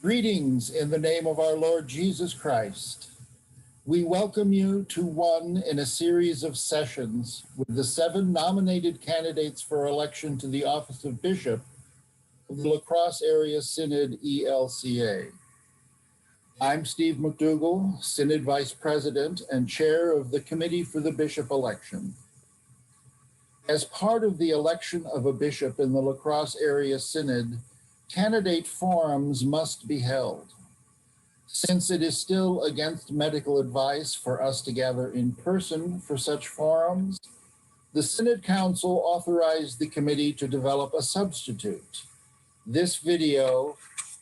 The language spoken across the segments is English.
Greetings in the name of our Lord Jesus Christ. We welcome you to one in a series of sessions with the 7 nominated candidates for election to the office of Bishop of the La Crosse Area Synod ELCA. I'm Steve McDougall, Synod Vice President and Chair of the Committee for the Bishop election. As part of the election of a bishop in the La Crosse Area Synod, candidate forums must be held. Since it is still against medical advice for us to gather in person for such forums, the Synod Council authorized the committee to develop a substitute. This video,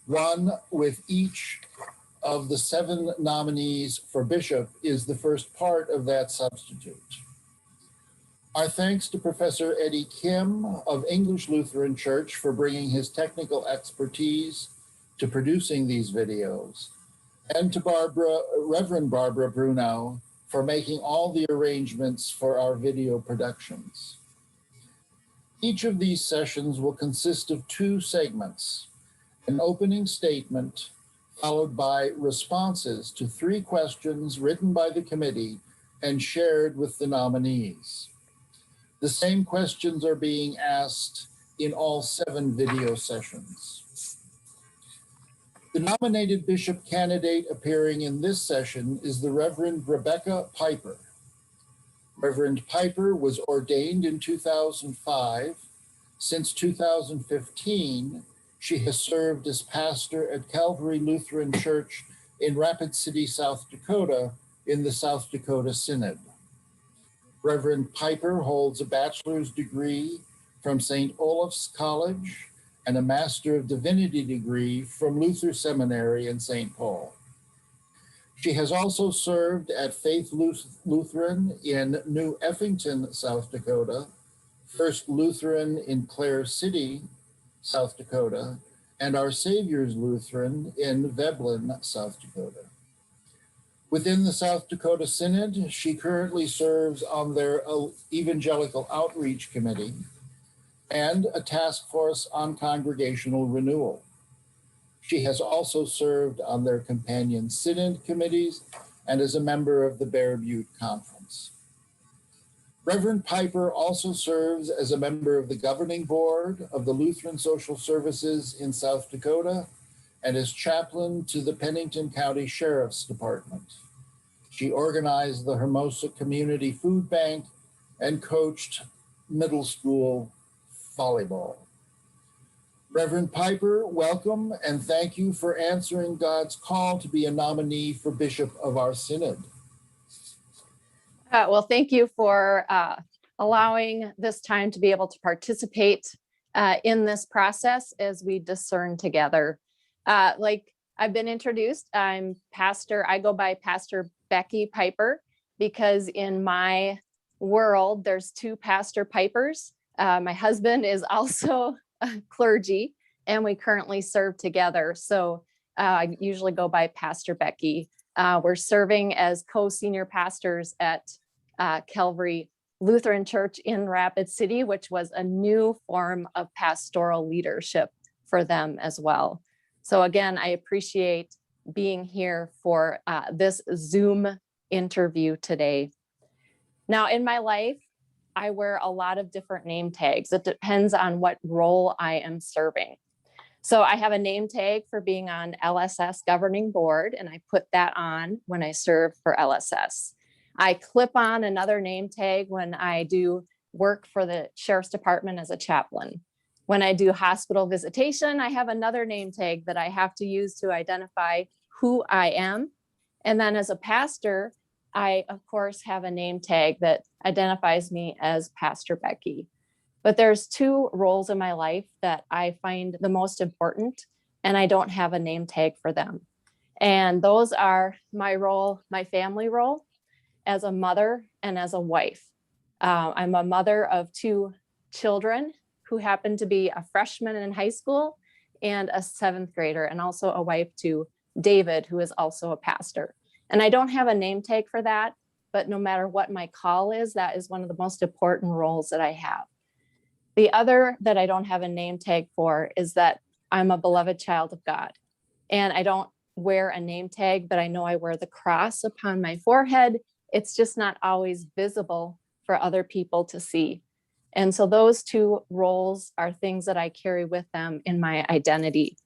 one with each of the 7 nominees for bishop, is the first part of that substitute. Our thanks to Professor Eddie Kim of English Lutheran Church for bringing his technical expertise to producing these videos, and to Reverend Barbara Bruno for making all the arrangements for our video productions. Each of these sessions will consist of 2 segments: an opening statement followed by responses to 3 questions written by the committee and shared with the nominees. The same questions are being asked in all 7 video sessions. The nominated bishop candidate appearing in this session is the Reverend Rebecca Piper. Reverend Piper was ordained in 2005. Since 2015, she has served as pastor at Calvary Lutheran Church in Rapid City, South Dakota, in the South Dakota Synod. Reverend Piper holds a bachelor's degree from St. Olaf's College and a Master of Divinity degree from Luther Seminary in St. Paul. She has also served at Faith Lutheran in New Effington, South Dakota, First Lutheran in Clare City, South Dakota, and Our Savior's Lutheran in Veblen, South Dakota. Within the South Dakota Synod, she currently serves on their Evangelical Outreach Committee and a task force on congregational renewal. She has also served on their companion synod committees and is a member of the Bear Butte Conference. Reverend Piper also serves as a member of the governing board of the Lutheran Social Services in South Dakota and is chaplain to the Pennington County Sheriff's Department. She organized the Hermosa Community Food Bank and coached middle school volleyball. Reverend Piper, welcome and thank you for answering God's call to be a nominee for Bishop of our Synod. Well, thank you for allowing this time to be able to participate in this process as we discern together. Like I've been introduced, I go by Pastor Becky Piper because in my world, there's 2 Pastor Pipers. My husband is also a clergy and we currently serve together. So I usually go by Pastor Becky. We're serving as co-senior pastors at Calvary Lutheran Church in Rapid City, which was a new form of pastoral leadership for them as well. So again, I appreciate being here for this Zoom interview today. Now, in my life, I wear a lot of different name tags. It depends on what role I am serving. So I have a name tag for being on LSS governing board, and I put that on when I serve for LSS. I clip on another name tag when I do work for the Sheriff's Department as a chaplain. When I do hospital visitation, I have another name tag that I have to use to identify who I am. And then as a pastor, I, of course, have a name tag that identifies me as Pastor Becky. But there's 2 roles in my life that I find the most important, and I don't have a name tag for them. And those are my role, my family role as a mother and as a wife. I'm a mother of 2 children who happen to be a freshman in high school and a 7th grader, and also a wife to David, who is also a pastor. And I don't have a name tag for that, but no matter what my call is, that is one of the most important roles that I have. The other that I don't have a name tag for is that I'm a beloved child of God. And I don't wear a name tag, but I know I wear the cross upon my forehead. It's just not always visible for other people to see. And so those two roles are things that I carry with them in my identity.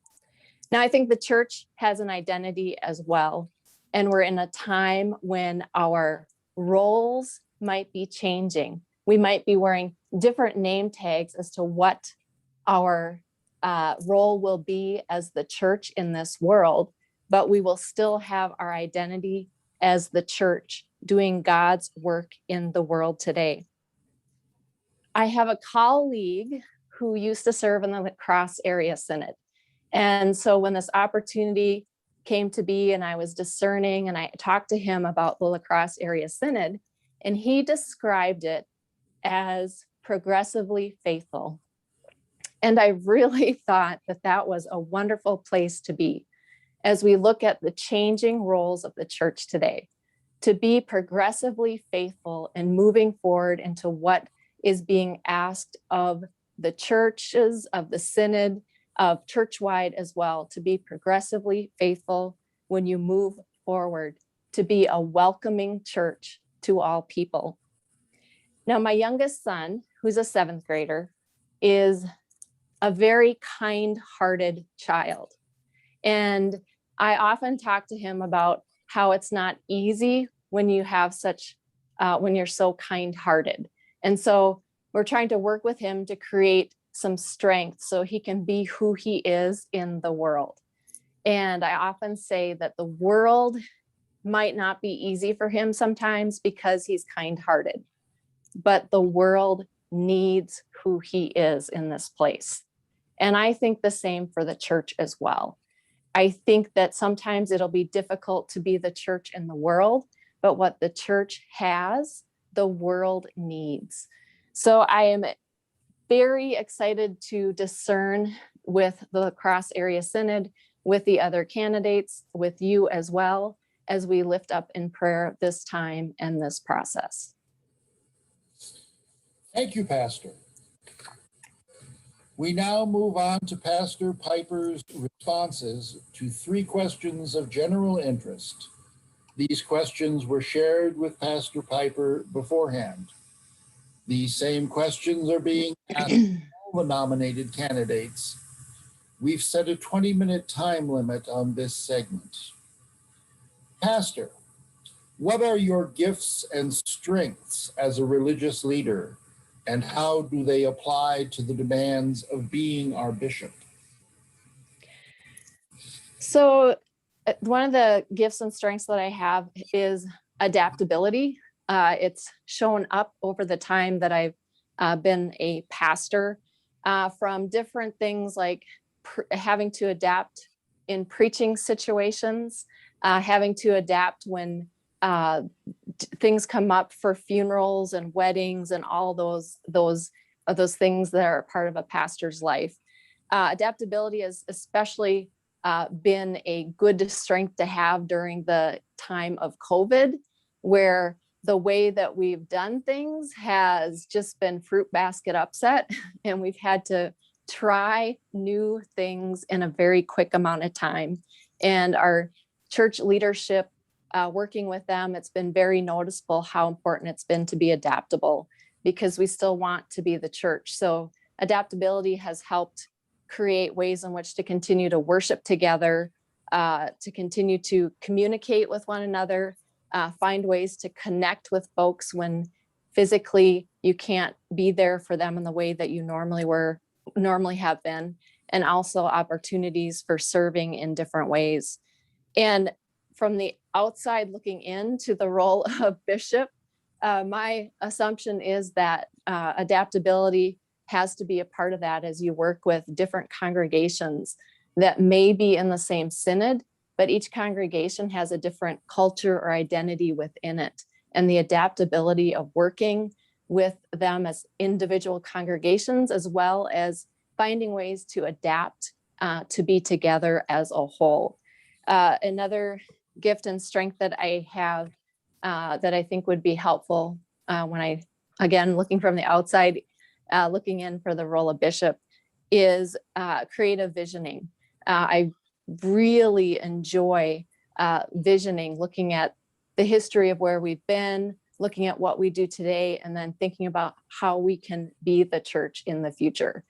Now, I think the church has an identity as well. And we're in a time when our roles might be changing. We might be wearing different name tags as to what our role will be as the church in this world, but we will still have our identity as the church doing God's work in the world today. I have a colleague who used to serve in the La Crosse Area Synod. And so when this opportunity came to be and I was discerning and I talked to him about the La Crosse Area Synod, and he described it as progressively faithful. And I really thought that that was a wonderful place to be as we look at the changing roles of the church today, to be progressively faithful and moving forward into what is being asked of the churches, of the synod, of churchwide as well, to be progressively faithful when you move forward, to be a welcoming church to all people. Now, my youngest son, who's a 7th grader, is a very kind-hearted child. And I often talk to him about how it's not easy when you have when you're so kind-hearted. And so we're trying to work with him to create some strength so he can be who he is in the world. And I often say that the world might not be easy for him sometimes because he's kind-hearted, but the world needs who he is in this place. And I think the same for the church as well. I think that sometimes it'll be difficult to be the church in the world, but what the church has, the world needs. So I am very excited to discern with the La Crosse Area Synod, with the other candidates, with you as well, as we lift up in prayer this time and this process. Thank you, Pastor. We now move on to Pastor Piper's responses to 3 questions of general interest. These questions were shared with Pastor Piper beforehand. These same questions are being asked all the nominated candidates. We've set a 20-minute time limit on this segment. Pastor, what are your gifts and strengths as a religious leader, and how do they apply to the demands of being our bishop? So one of the gifts and strengths that I have is adaptability. It's shown up over the time that I've been a pastor, from different things like having to adapt in preaching situations, having to adapt when things come up for funerals and weddings and all those things that are part of a pastor's life. Adaptability has especially been a good strength to have during the time of COVID, where the way that we've done things has just been fruit basket upset, and we've had to try new things in a very quick amount of time. And our church leadership, working with them, it's been very noticeable how important it's been to be adaptable, because we still want to be the church. So adaptability has helped create ways in which to continue to worship together, to continue to communicate with one another, find ways to connect with folks when physically you can't be there for them in the way that you normally have been, and also opportunities for serving in different ways. And from the outside looking into the role of bishop, my assumption is that adaptability has to be a part of that as you work with different congregations that may be in the same synod, but each congregation has a different culture or identity within it. And the adaptability of working with them as individual congregations, as well as finding ways to adapt to be together as a whole. Another gift and strength that I have that I think would be helpful when again, looking from the outside, looking in for the role of bishop, is creative visioning. I really enjoy visioning, looking at the history of where we've been, looking at what we do today, and then thinking about how we can be the church in the future.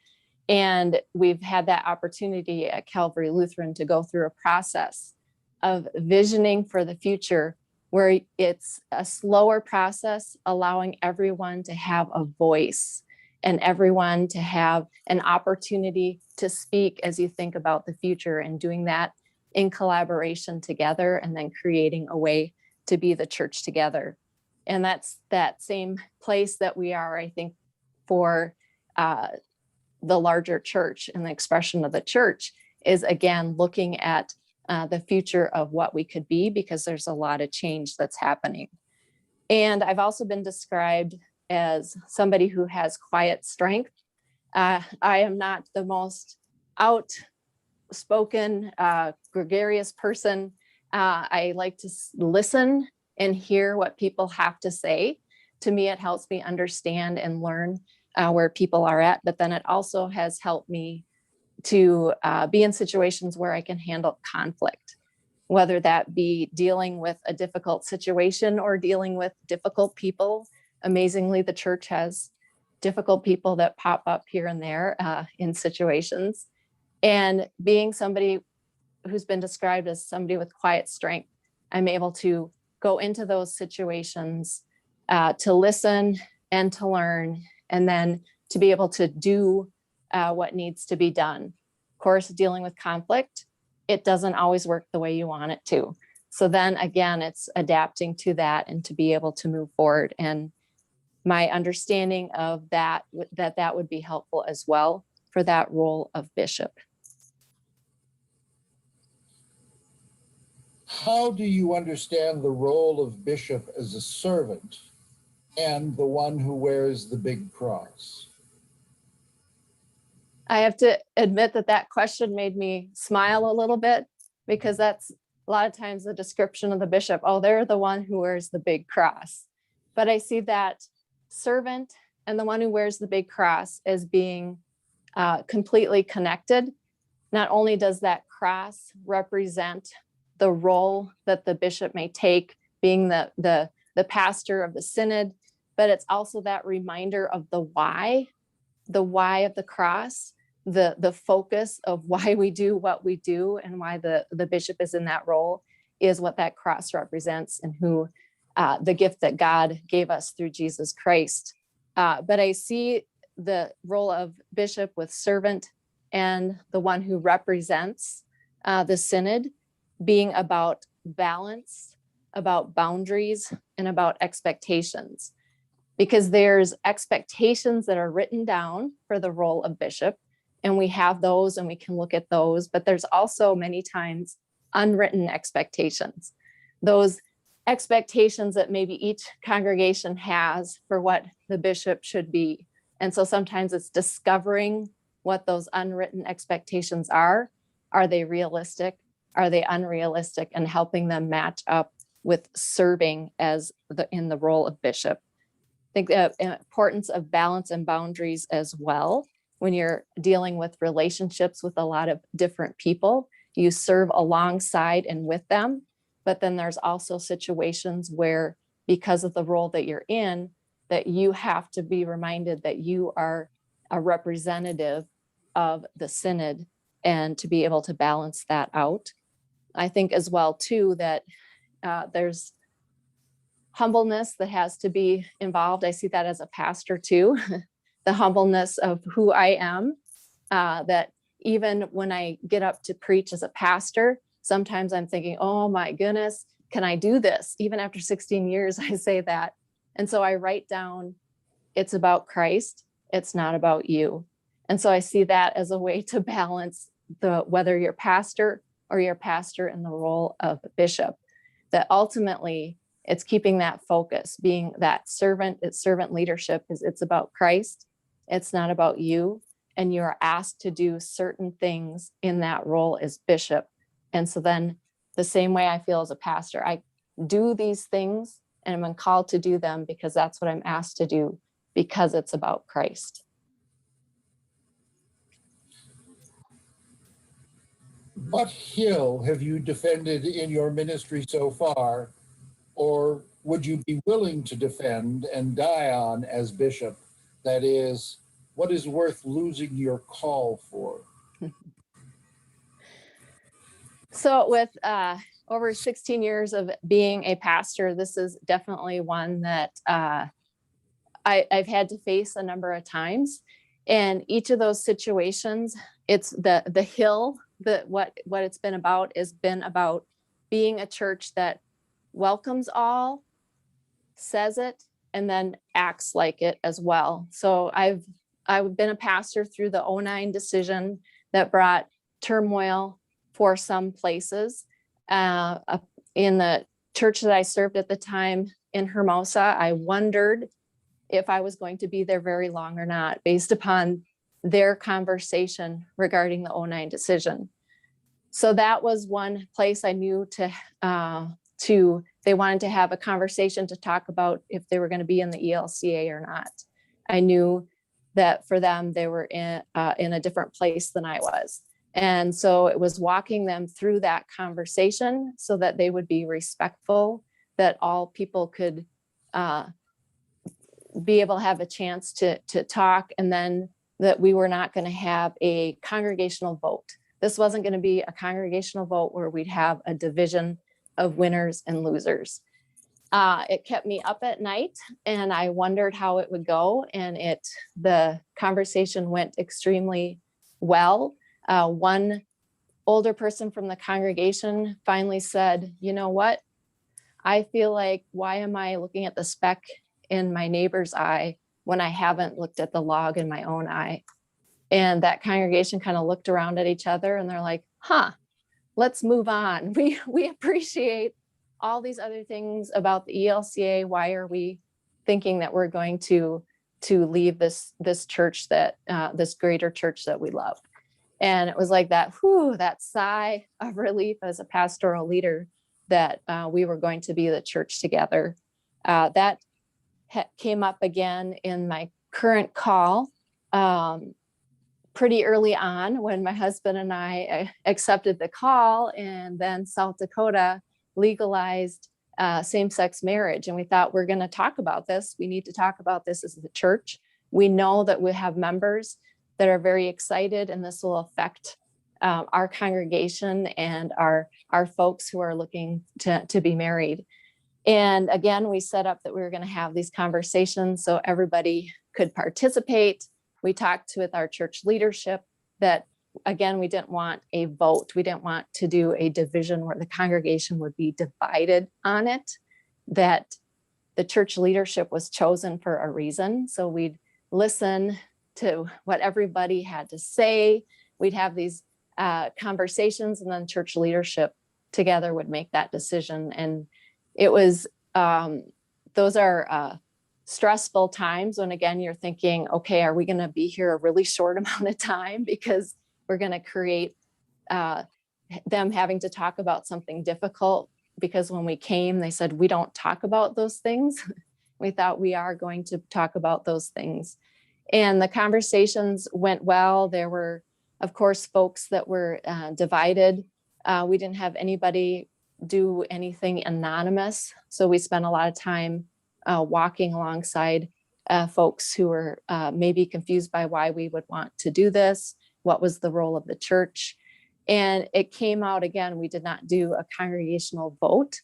And we've had that opportunity at Calvary Lutheran to go through a process of visioning for the future, where it's a slower process, allowing everyone to have a voice and everyone to have an opportunity to speak as you think about the future, and doing that in collaboration together, and then creating a way to be the church together. And that's that same place that we are, I think, for the larger church, and the expression of the church is, again, looking at the future of what we could be, because there's a lot of change that's happening. And I've also been described as somebody who has quiet strength. I am not the most outspoken, gregarious person. I like to listen and hear what people have to say. To me, it helps me understand and learn where people are at, but then it also has helped me to be in situations where I can handle conflict, whether that be dealing with a difficult situation or dealing with difficult people. Amazingly, the church has difficult people that pop up here and there in situations. And being somebody who's been described as somebody with quiet strength, I'm able to go into those situations to listen and to learn, and then to be able to do what needs to be done. Of course, dealing with conflict, it doesn't always work the way you want it to. So then again, it's adapting to that and to be able to move forward. And my understanding of that would be helpful as well for that role of bishop. How do you understand the role of bishop as a servant and the one who wears the big cross? I have to admit that question made me smile a little bit, because that's a lot of times the description of the bishop. Oh, they're the one who wears the big cross. But I see that servant and the one who wears the big cross as being completely connected. Not only does that cross represent the role that the bishop may take, being the pastor of the synod, but it's also that reminder of the why of the cross, the focus of why we do what we do, and why the bishop is in that role, is what that cross represents, and who the gift that God gave us through Jesus Christ. But I see the role of bishop with servant and the one who represents the synod being about balance, about boundaries, and about expectations. Because there's expectations that are written down for the role of bishop, and we have those and we can look at those, but there's also many times unwritten expectations. Those expectations that maybe each congregation has for what the bishop should be. And so sometimes it's discovering what those unwritten expectations are. Are they realistic? Are they unrealistic? And helping them match up with serving in the role of bishop. I think the importance of balance and boundaries as well. When you're dealing with relationships with a lot of different people, you serve alongside and with them. But then there's also situations where, because of the role that you're in, that you have to be reminded that you are a representative of the synod, and to be able to balance that out. I think as well too that there's humbleness that has to be involved. I see that as a pastor too, the humbleness of who I am, that even when I get up to preach as a pastor, sometimes I'm thinking, oh my goodness, can I do this? Even after 16 years, I say that. And so I write down, it's about Christ, it's not about you. And so I see that as a way to balance whether you're pastor or you're pastor in the role of bishop, that ultimately it's keeping that focus, being that servant. It's servant leadership. It's about Christ. It's not about you. And you're asked to do certain things in that role as bishop. And so then the same way I feel as a pastor, I do these things and I'm called to do them because that's what I'm asked to do, because it's about Christ. What hill have you defended in your ministry so far, or would you be willing to defend and die on as bishop? That is, what is worth losing your call for? So with over 16 years of being a pastor, this is definitely one that I've had to face a number of times. And each of those situations, it's the hill that what it's been about has been about being a church that welcomes all, says it, and then acts like it as well. So I've been a pastor through the '09 decision that brought turmoil for some places. In the church that I served at the time in Hermosa, I wondered if I was going to be there very long or not, based upon their conversation regarding the '09 decision. So that was one place I knew they wanted to have a conversation to talk about if they were going to be in the ELCA or not. I knew that for them, they were in a different place than I was. And so it was walking them through that conversation so that they would be respectful, that all people could be able to have a chance to talk, and then that we were not going to have a congregational vote. This wasn't going to be a congregational vote where we'd have a division of winners and losers. It kept me up at night, and I wondered how it would go. And the conversation went extremely well. One older person from the congregation finally said, "You know what? I feel like, why am I looking at the speck in my neighbor's eye when I haven't looked at the log in my own eye?" And that congregation kind of looked around at each other and they're like, let's move on. We appreciate all these other things about the ELCA. Why are we thinking that we're going to leave this church, that this greater church that we love? And it was like that sigh of relief as a pastoral leader that we were going to be the church together. That came up again in my current call pretty early on, when my husband and I accepted the call, and then South Dakota legalized same-sex marriage. And we thought, we're going to talk about this. We need to talk about this as the church. We know that we have members that are very excited, and this will affect our congregation and our folks who are looking to be married. And again, we set up that we were going to have these conversations so everybody could participate. We talked with our church leadership that, again, we didn't want a vote. We didn't want to do a division where the congregation would be divided on it, that the church leadership was chosen for a reason. So we'd listen to what everybody had to say. We'd have these conversations, and then church leadership together would make that decision. And it was, those are stressful times when, again, you're thinking, okay, are we going to be here a really short amount of time? Because we're going to create them having to talk about something difficult. Because when we came, they said, we don't talk about those things. We thought, we are going to talk about those things. And the conversations went well. There were, of course, folks that were divided. We didn't have anybody do anything anonymous. So we spent a lot of time walking alongside folks who were maybe confused by why we would want to do this. What was the role of the church? And it came out, again, we did not do a congregational vote.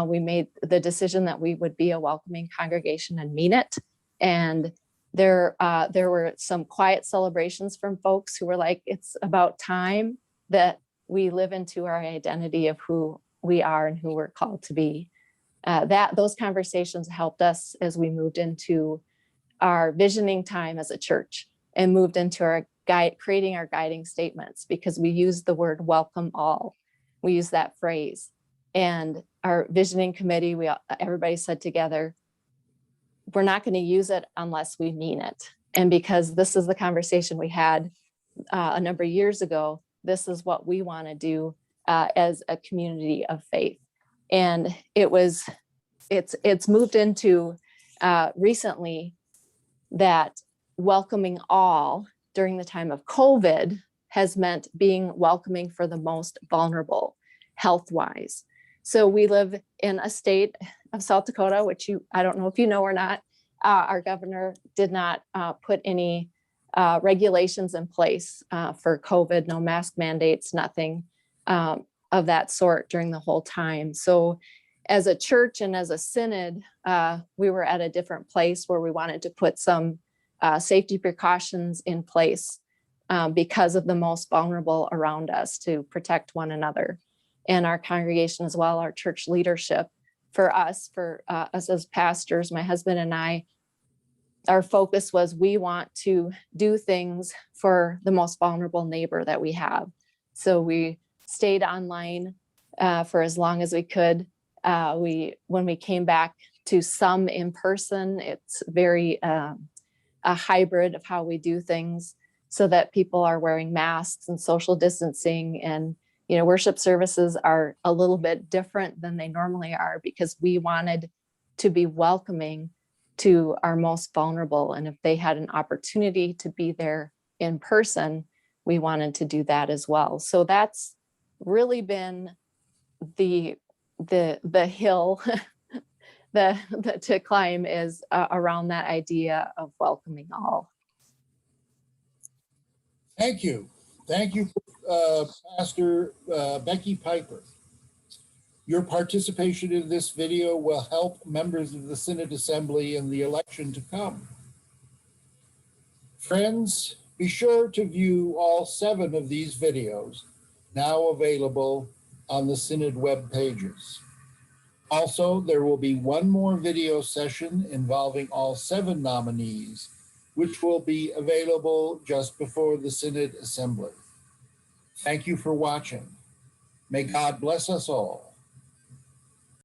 We made the decision that we would be a welcoming congregation and mean it. And there were some quiet celebrations from folks who were like, it's about time that we live into our identity of who we are and who we're called to be. Those conversations helped us as we moved into our visioning time as a church and moved into our creating our guiding statements, because we use the word welcome all. We use that phrase. And our visioning committee, everybody said together, we're not going to use it unless we mean it. And because this is the conversation we had a number of years ago, this is what we want to do as a community of faith. And it's moved into recently that welcoming all during the time of COVID has meant being welcoming for the most vulnerable health-wise. So we live in a state of South Dakota, which I don't know if you know or not. Our governor did not put any regulations in place for COVID, no mask mandates, nothing of that sort during the whole time. So as a church and as a synod, we were at a different place where we wanted to put some safety precautions in place because of the most vulnerable around us, to protect one another and our congregation as well, our church leadership. For us as pastors, my husband and I, our focus was we want to do things for the most vulnerable neighbor that we have. So we stayed online for as long as we could. When we came back to some in person, it's very a hybrid of how we do things, so that people are wearing masks and social distancing. And worship services are a little bit different than they normally are, because we wanted to be welcoming to our most vulnerable. And if they had an opportunity to be there in person, we wanted to do that as well. So that's really been the hill to climb, is around that idea of welcoming all. Thank you. Thank you, Pastor Becky Piper. Your participation in this video will help members of the Synod Assembly in the election to come. Friends, be sure to view all 7 of these videos, now available on the Synod web pages. Also, there will be one more video session involving all 7 nominees, which will be available just before the Synod Assembly. Thank you for watching. May God bless us all.